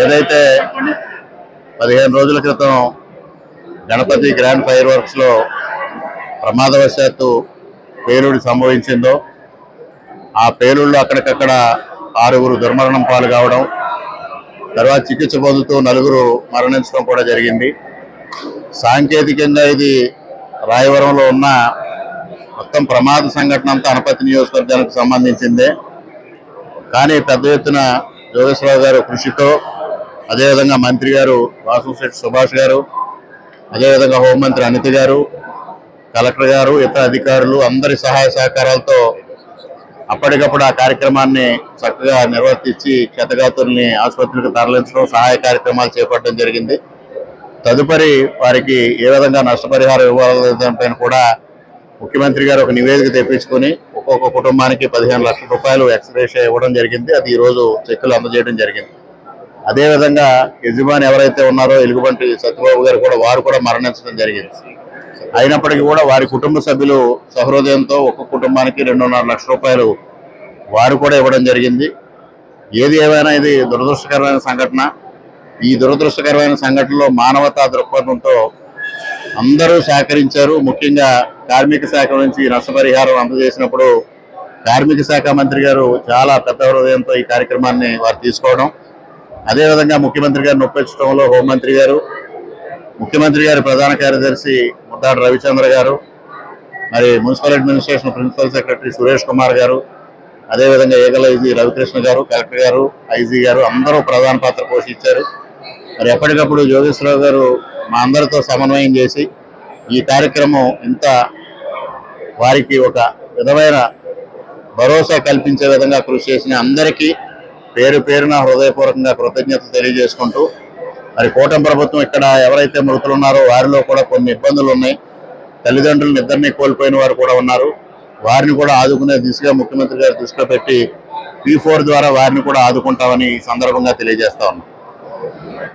ఏదైతే 15 రోజుల క్రితం గణపతి గ్రాండ్ ఫైర్ వర్క్స్ లో ప్రమాదవశాత్తు పేలుడు సంభవించిందో ఆ పేలుడులో అక్కడికక్కడ 6గురు దుర్మరణం పాలు కావడం, తర్వాత చికిత్స పొందుతూ 4గురు మరణించడం కూడా జరిగింది. సాంకేతికంగా ఇది రాయవరంలో ఉన్న మొత్తం ప్రమాద సంఘటన అంతా అనపతి నియోజకవర్గానికి సంబంధించిందే. కానీ పెద్ద ఎత్తున జోగేశ్వరరావు గారు కృషితో, అదేవిధంగా మంత్రి గారు వాసంశెట్టి సుభాష్ గారు, అదేవిధంగా హోంమంత్రి అనిత గారు, కలెక్టర్ గారు, ఇతర అధికారులు అందరి సహాయ సహకారాలతో అప్పటికప్పుడు ఆ కార్యక్రమాన్ని చక్కగా నిర్వర్తించి క్షతగాతుల్ని ఆసుపత్రికి తరలించడం, సహాయ కార్యక్రమాలు చేపట్టడం జరిగింది. తదుపరి వారికి ఏ విధంగా నష్టపరిహారం ఇవ్వాలనే కూడా ముఖ్యమంత్రి గారు ఒక నివేదిక తెప్పించుకొని ఒక్కొక్క కుటుంబానికి 15 లక్షల రూపాయలు ఎక్స్‌గ్రేషియా ఇవ్వడం జరిగింది. అది ఈరోజు చెక్కులు అందజేయడం జరిగింది. అదేవిధంగా యజమాని ఎవరైతే ఉన్నారో ఎలుగుబంటి సత్యబాబు గారు కూడా వారు కూడా మరణించడం జరిగింది. అయినప్పటికీ కూడా వారి కుటుంబ సభ్యులు సహృదయంతో ఒక్కొక్క కుటుంబానికి 2.5 లక్షల రూపాయలు వారు కూడా ఇవ్వడం జరిగింది. ఏది ఏమైనా ఇది దురదృష్టకరమైన సంఘటన. ఈ దురదృష్టకరమైన సంఘటనలో మానవతా దృక్పథంతో అందరూ సహకరించారు. ముఖ్యంగా కార్మిక శాఖ నుంచి నష్టపరిహారం అందజేసినప్పుడు కార్మిక శాఖ మంత్రి గారు చాలా పెద్ద హృదయంతో ఈ కార్యక్రమాన్ని వారు తీసుకోవడం, అదేవిధంగా ముఖ్యమంత్రి గారిని ఒప్పించడంలో హోంమంత్రి గారు, ముఖ్యమంత్రి గారి ప్రధాన కార్యదర్శి ముద్దాడ రవిచంద్ర గారు, మరి municipal administration principal secretary Suresh Kumar గారు, అదేవిధంగా ఏగల ఐజీ రవికృష్ణ గారు, కలెక్టర్ గారు, ఐజీ గారు అందరూ ప్రధాన పాత్ర పోషించారు. మరి ఎప్పటికప్పుడు జోగేశ్వరరావు గారు మా అందరితో సమన్వయం చేసి ఈ కార్యక్రమం ఇంత వారికి ఒక విధమైన భరోసా కల్పించే విధంగా కృషి చేసిన అందరికీ పేరు పేరున హృదయపూర్వకంగా కృతజ్ఞతలు తెలియజేసుకుంటూ, మరి కూటమి ప్రభుత్వం ఇక్కడ ఎవరైతే మృతులు ఉన్నారో వారిలో కూడా కొన్ని ఇబ్బందులు ఉన్నాయి. తల్లిదండ్రులను ఇద్దరిని కోల్పోయిన వారు కూడా ఉన్నారు. వారిని కూడా ఆదుకునే దిశగా ముఖ్యమంత్రి గారు దృష్టిలో పెట్టి P4 ద్వారా వారిని కూడా ఆదుకుంటామని ఈ సందర్భంగా తెలియజేస్తా ఉన్నాం.